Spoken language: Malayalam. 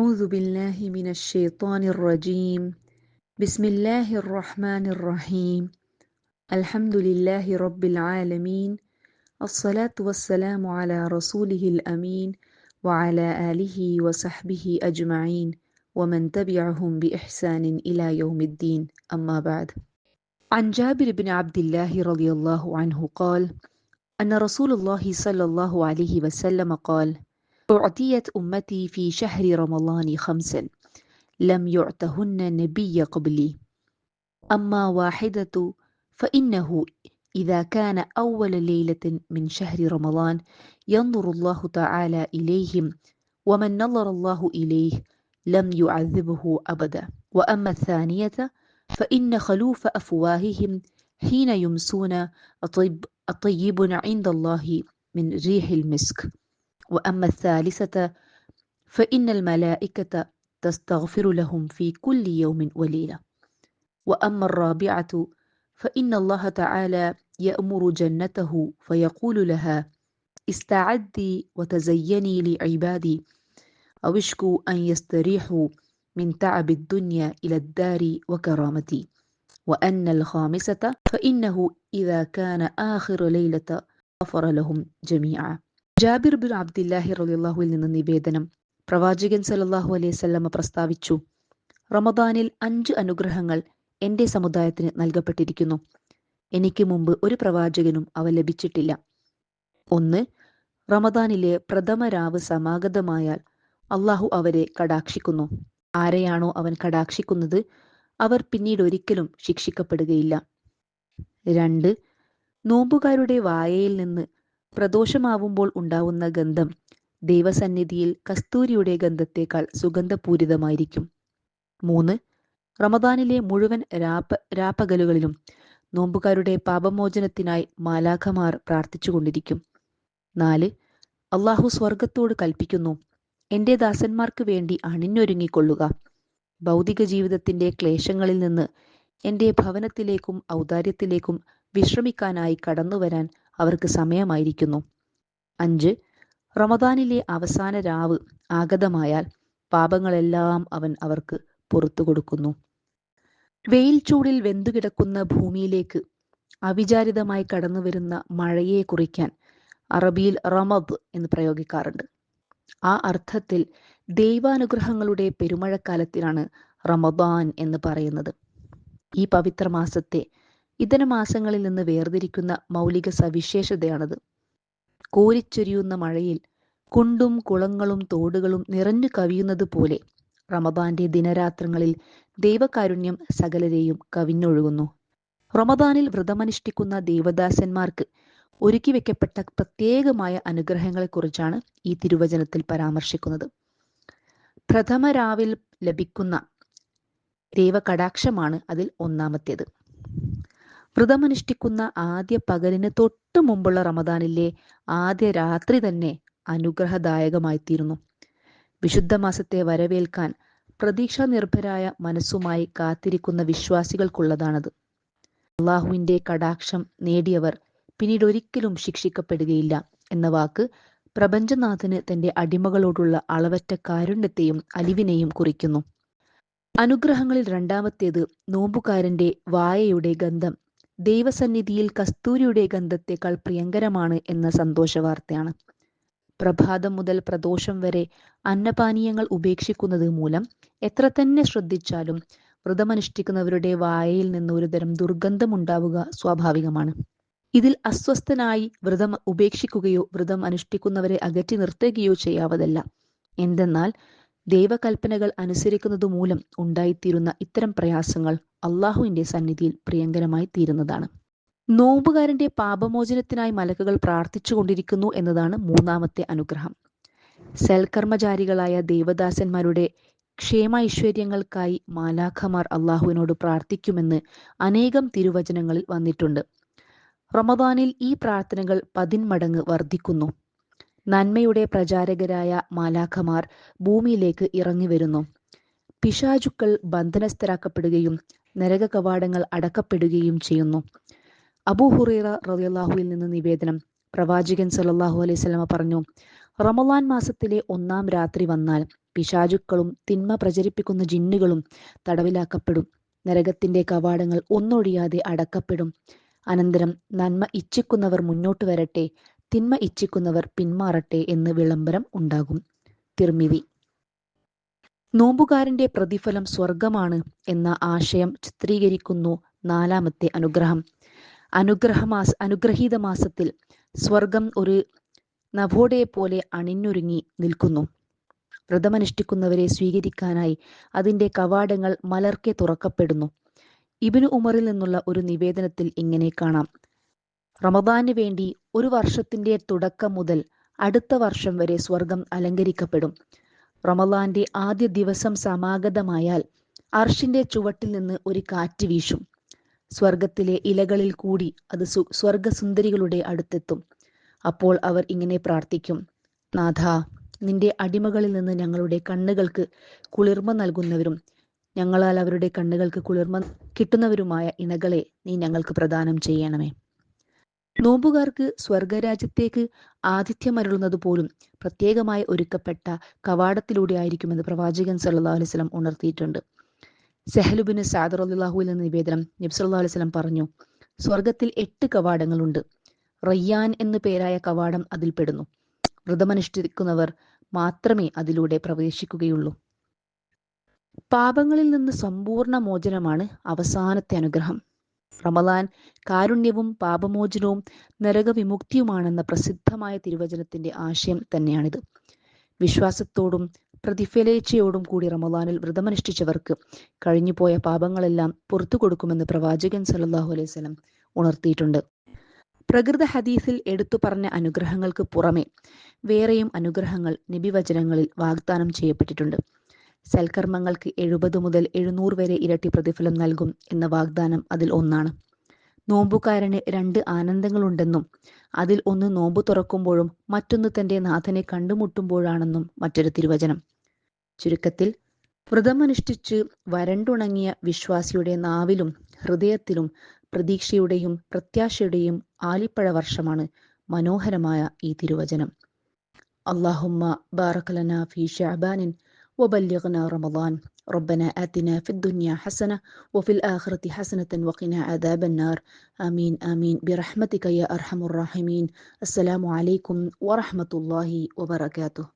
أعوذ بالله من الشيطان الرجيم. بسم الله الرحمن الرحيم. الحمد لله رب العالمين. الصلاة والسلام على رسوله الأمين وعلى آله وصحبه أجمعين ومن تبعهم بإحسان إلى يوم الدين. أما بعد. عن جابر بن عبد الله رضي الله عنه قال أن رسول الله صلى الله عليه وسلم قال: أعطيت أمتي في شهر رمضان خمسا لم يعتهن نبي قبلي. أما واحدة فإنه إذا كان أول ليلة من شهر رمضان ينظر الله تعالى إليهم، ومن نظر الله إليه لم يعذبه أبدا. وأما الثانية فإن خلوف أفواههم حين يمسون طيب عند الله من ريح المسك. وأما الثالثة فإن الملائكة تستغفر لهم في كل يوم وليلة. وأما الرابعة فإن الله تعالى يأمر جنته فيقول لها: استعدي وتزيني لعبادي، أو اشكوا أن يستريحوا من تعب الدنيا إلى الدار وكرامتي. وأن الخامسة فإنه إذا كان آخر ليلة غفر لهم جميعا. ജാബിർ ബിൻ അബ്ദില്ലാഹി റളിയല്ലാഹുവിൽ നിന്ന് നിവേദനം, പ്രവാചകൻ സല്ലല്ലാഹു അലൈഹി വസല്ലമ പ്രസ്താവിച്ചു: റമദാനിൽ 5 അനുഗ്രഹങ്ങൾ എൻ്റെ സമുദായത്തിന് നൽകപ്പെട്ടിരിക്കുന്നു. എനിക്ക് മുമ്പ് ഒരു പ്രവാചകനും അവ ലഭിച്ചിട്ടില്ല. 1. റമദാനിലെ പ്രഥമ രാവ് സമാഗതമായാൽ അള്ളാഹു അവരെ കടാക്ഷിക്കുന്നു. ആരെയാണോ അവൻ കടാക്ഷിക്കുന്നത് അവർ പിന്നീട് ഒരിക്കലും ശിക്ഷിക്കപ്പെടുകയില്ല. 2. നോമ്പുകാരുടെ വായയിൽ നിന്ന് പ്രദോഷമാവുമ്പോൾ ഉണ്ടാവുന്ന ഗന്ധം ദൈവസന്നിധിയിൽ കസ്തൂരിയുടെ ഗന്ധത്തേക്കാൾ സുഗന്ധപൂരിതമായിരിക്കും. 3. റമദാനിലെ മുഴുവൻ രാപ്പകലുകളിലും നോമ്പുകാരുടെ പാപമോചനത്തിനായി മാലാഖമാർ പ്രാർത്ഥിച്ചുകൊണ്ടിരിക്കും. 4. അള്ളാഹു സ്വർഗത്തോട് കൽപ്പിക്കുന്നു: എൻ്റെ ദാസന്മാർക്ക് വേണ്ടി അണിഞ്ഞൊരുങ്ങിക്കൊള്ളുക. ഭൗതിക ജീവിതത്തിൻ്റെ ക്ലേശങ്ങളിൽ നിന്ന് എൻ്റെ ഭവനത്തിലേക്കും ഔദാര്യത്തിലേക്കും വിശ്രമിക്കാനായി കടന്നുവരാൻ അവർക്ക് സമയമായിരിക്കുന്നു. 5. റമദാനിലെ അവസാന രാവ് ആഗതമായാൽ പാപങ്ങളെല്ലാം അവൻ അവർക്ക് പുറത്തു കൊടുക്കുന്നു. വെയിൽ ചൂടിൽ വെന്തുകിടക്കുന്ന ഭൂമിയിലേക്ക് അവിചാരിതമായി കടന്നുവരുന്ന മഴയെ കുറിക്കാൻ അറബിയിൽ റമദ് എന്ന് പ്രയോഗിക്കാറുണ്ട്. ആ അർത്ഥത്തിൽ ദൈവാനുഗ്രഹങ്ങളുടെ പെരുമഴക്കാലത്തിനാണ് റമദാൻ എന്ന് പറയുന്നത്. ഈ പവിത്ര മാസത്തെ ഇതര മാസങ്ങളിൽ നിന്ന് വേർതിരിക്കുന്ന മൗലിക സവിശേഷതയാണത്. കോരിച്ചൊരിയുന്ന മഴയിൽ കുണ്ടും കുളങ്ങളും തോടുകളും നിറഞ്ഞു കവിയുന്നത് പോലെ റമദാന്റെ ദിനരാത്രങ്ങളിൽ ദൈവകാരുണ്യം സകലരെയും കവിഞ്ഞൊഴുകുന്നു. റമദാനിൽ വ്രതമനുഷ്ഠിക്കുന്ന ദൈവദാസന്മാർക്ക് ഒരുക്കി വെക്കപ്പെട്ട പ്രത്യേകമായ അനുഗ്രഹങ്ങളെക്കുറിച്ചാണ് ഈ തിരുവചനത്തിൽ പരാമർശിക്കുന്നത്. പ്രഥമ രാവിൽ ലഭിക്കുന്ന ദൈവകടാക്ഷമാണ് അതിൽ ഒന്നാമത്തേത്. വ്രതമനുഷ്ഠിക്കുന്ന ആദ്യ പകലിന് തൊട്ടു മുമ്പുള്ള റമദാനിലെ ആദ്യ രാത്രി തന്നെ അനുഗ്രഹദായകമായിത്തീരുന്നു. വിശുദ്ധ മാസത്തെ വരവേൽക്കാൻ പ്രതീക്ഷാ നിർഭരായ മനസ്സുമായി കാത്തിരിക്കുന്ന വിശ്വാസികൾക്കുള്ളതാണത്. അള്ളാഹുവിൻ്റെ കടാക്ഷം നേടിയവർ പിന്നീട് ഒരിക്കലും ശിക്ഷിക്കപ്പെടുകയില്ല എന്ന വാക്ക് പ്രപഞ്ചനാഥന് തൻ്റെ അടിമകളോടുള്ള അളവറ്റ കാരുണ്യത്തെയും അലിവിനെയും കുറിക്കുന്നു. അനുഗ്രഹങ്ങളിൽ രണ്ടാമത്തേത് നോമ്പുകാരൻ്റെ വായയുടെ ഗന്ധം ദൈവസന്നിധിയിൽ കസ്തൂരിയുടെ ഗന്ധത്തേക്കാൾ പ്രിയങ്കരമാണ് എന്ന സന്തോഷ വാർത്തയാണ്. പ്രഭാതം മുതൽ പ്രദോഷം വരെ അന്നപാനീയങ്ങൾ ഉപേക്ഷിക്കുന്നത് മൂലം എത്ര തന്നെ ശ്രദ്ധിച്ചാലും വ്രതമനുഷ്ഠിക്കുന്നവരുടെ വായയിൽ നിന്ന് ഒരുതരം ദുർഗന്ധമുണ്ടാവുക സ്വാഭാവികമാണ്. ഇതിൽ അസ്വസ്ഥനായി വ്രതം ഉപേക്ഷിക്കുകയോ വ്രതം അനുഷ്ഠിക്കുന്നവരെ അകറ്റി നിർത്തുകയോ ചെയ്യാവതല്ല. എന്തെന്നാൽ ദൈവകൽപ്പനകൾ അനുസരിക്കുന്നത് മൂലം ഉണ്ടായിത്തീരുന്ന ഇത്തരം പ്രയാസങ്ങൾ അള്ളാഹുവിൻ്റെ സന്നിധിയിൽ പ്രിയങ്കരമായി തീരുന്നതാണ്. നോമ്പുകാരൻ്റെ പാപമോചനത്തിനായി മലക്കുകൾ പ്രാർത്ഥിച്ചു കൊണ്ടിരിക്കുന്നു എന്നതാണ് മൂന്നാമത്തെ അനുഗ്രഹം. സൽക്കർമ്മചാരികളായ ദൈവദാസന്മാരുടെ ക്ഷേമ ഐശ്വര്യങ്ങൾക്കായി മാലാഖമാർ അള്ളാഹുവിനോട് പ്രാർത്ഥിക്കുമെന്ന് അനേകം തിരുവചനങ്ങളിൽ വന്നിട്ടുണ്ട്. റമദാനിൽ ഈ പ്രാർത്ഥനകൾ 10 മടങ്ങ് വർദ്ധിക്കുന്നു. നന്മയുടെ പ്രചാരകരായ മാലാഖമാർ ഭൂമിയിലേക്ക് ഇറങ്ങി വരുന്നു. പിശാചുക്കൾ ബന്ധനസ്ഥരാക്കപ്പെടുകയും നരക കവാടങ്ങൾ അടക്കപ്പെടുകയും ചെയ്യുന്നു. അബൂ ഹുറൈറ റളിയല്ലാഹുവിൽ നിന്ന് നിവേദനം, പ്രവാചകൻ സല്ലല്ലാഹു അലൈഹി വസല്ലമ പറഞ്ഞു: റമളാൻ മാസത്തിലെ 1-ാം രാത്രി വന്നാൽ പിശാചുക്കളും തിന്മ പ്രചരിപ്പിക്കുന്ന ജിന്നുകളും തടവിലാക്കപ്പെടും. നരകത്തിന്റെ കവാടങ്ങൾ ഒന്നൊഴിയാതെ അടക്കപ്പെടും. അനന്തരം നന്മ ഇച്ഛിക്കുന്നവർ മുന്നോട്ട് വരട്ടെ, തിന്മ ഇച്ഛിക്കുന്നവർ പിന്മാറട്ടെ എന്ന് വിളംബരം ഉണ്ടാകും. തിർമിദി. നോമ്പുകാരന്റെ പ്രതിഫലം സ്വർഗമാണ് എന്ന ആശയം ചിത്രീകരിക്കുന്നു നാലാമത്തെ അനുഗ്രഹം. അനുഗ്രഹീത മാസത്തിൽ സ്വർഗം ഒരു നഭോടയെ പോലെ അണിഞ്ഞൊരുങ്ങി നിൽക്കുന്നു. വ്രതമനുഷ്ഠിക്കുന്നവരെ സ്വീകരിക്കാനായി അതിന്റെ കവാടങ്ങൾ മലർക്കെ തുറക്കപ്പെടുന്നു. ഇബ്നു ഉമറിൽ നിന്നുള്ള ഒരു നിവേദനത്തിൽ ഇങ്ങനെ കാണാം: റമദാന് വേണ്ടി ഒരു വർഷത്തിന്റെ തുടക്കം മുതൽ അടുത്ത വർഷം വരെ സ്വർഗം അലങ്കരിക്കപ്പെടും. റമദാന്റെ ആദ്യ ദിവസം സമാഗതമായാൽ അർഷിന്റെ ചുവട്ടിൽ നിന്ന് ഒരു കാറ്റ് വീശും. സ്വർഗത്തിലെ ഇലകളിൽ കൂടി അത് സ്വർഗസുന്ദരികളുടെ അടുത്തെത്തും. അപ്പോൾ അവർ ഇങ്ങനെ പ്രാർത്ഥിക്കും: നാഥാ, നിന്റെ അടിമകളിൽ നിന്ന് ഞങ്ങളുടെ കണ്ണുകൾക്ക് കുളിർമ നൽകുന്നവരും ഞങ്ങളാൽ അവരുടെ കണ്ണുകൾക്ക് കുളിർമ കിട്ടുന്നവരുമായ ഇണകളെ നീ ഞങ്ങൾക്ക് പ്രദാനം ചെയ്യണമേ. നോമ്പുകാർക്ക് സ്വർഗരാജ്യത്തേക്ക് ആതിഥ്യമരുളുന്നത് പോലും പ്രത്യേകമായി ഒരുക്കപ്പെട്ട കവാടത്തിലൂടെ ആയിരിക്കുമെന്ന് പ്രവാചകൻ സല്ലല്ലാഹു അലൈഹി വസല്ലം ഉണർത്തിയിട്ടുണ്ട്. സഹ്ലു ബിൻ സഅദ് റളിയല്ലാഹു അൻഹു നിവേദനം, നബി സല്ലല്ലാഹു അലൈഹി വസല്ലം പറഞ്ഞു: സ്വർഗത്തിൽ 8 കവാടങ്ങളുണ്ട്. റയ്യാൻ എന്നു പേരായ കവാടം അതിൽപ്പെടുന്നു. വ്രതമനുഷ്ഠിക്കുന്നവർ മാത്രമേ അതിലൂടെ പ്രവേശിക്കുകയുള്ളൂ. പാപങ്ങളിൽ നിന്ന് സമ്പൂർണ്ണ മോചനമാണ് അവസാനത്തെ അനുഗ്രഹം. റമദാൻ കാരുണ്യവും പാപമോചനവും നരകവിമുക്തിയുമാണെന്ന പ്രസിദ്ധമായ തിരുവചനത്തിന്റെ ആശയം തന്നെയാണിത്. വിശ്വാസത്തോടും പ്രതിഫലേച്ഛയോടും കൂടി റമദാനിൽ വ്രതമനുഷ്ഠിച്ചവർക്ക് കഴിഞ്ഞുപോയ പാപങ്ങളെല്ലാം പുറത്തു കൊടുക്കുമെന്ന് പ്രവാചകൻ സല്ലല്ലാഹു അലൈഹി വസല്ലം ഉണർത്തിയിട്ടുണ്ട്. പ്രകൃത ഹദീസിൽ എടുത്തു പറഞ്ഞ അനുഗ്രഹങ്ങൾക്ക് പുറമെ വേറെയും അനുഗ്രഹങ്ങൾ നബിവചനങ്ങളിൽ വാഗ്ദാനം ചെയ്യപ്പെട്ടിട്ടുണ്ട്. സൽക്കർമ്മങ്ങൾക്ക് 70 മുതൽ 700 വരെ ഇരട്ടി പ്രതിഫലം നൽകും എന്ന വാഗ്ദാനം അതിൽ ഒന്നാണ്. നോമ്പുകാരന് 2 ആനന്ദങ്ങളുണ്ടെന്നും അതിൽ ഒന്ന് നോമ്പു തുറക്കുമ്പോഴും മറ്റൊന്ന് തന്റെ നാഥനെ കണ്ടുമുട്ടുമ്പോഴാണെന്നും മറ്റൊരു തിരുവചനം. ചുരുക്കത്തിൽ, വ്രതമനുഷ്ഠിച്ച് വരണ്ടുണങ്ങിയ വിശ്വാസിയുടെ നാവിലും ഹൃദയത്തിലും പ്രതീക്ഷയുടെയും പ്രത്യാശയുടെയും ആലിപ്പഴ വർഷമാണ് മനോഹരമായ ഈ തിരുവചനം. അല്ലാഹുമ്മ ബാറക് ലനാ ഫീ ശഅബാനിൻ വബല്ലിഗ്നാ റമളാൻ. റബ്ബനാ ആതിനാ ഫിദ്ദുനിയാ ഹസന വഫിൽ ആഖിറതി ഹസനതൻ വഖിനാ അദാബന്നാർ. ആമീൻ ആമീൻ ബിറഹ്മതിക യാ അർഹമർ റഹീമീൻ. അസ്സലാമു അലൈക്കും വറഹ്മത്തുള്ളാഹി വബറകാതുഹു.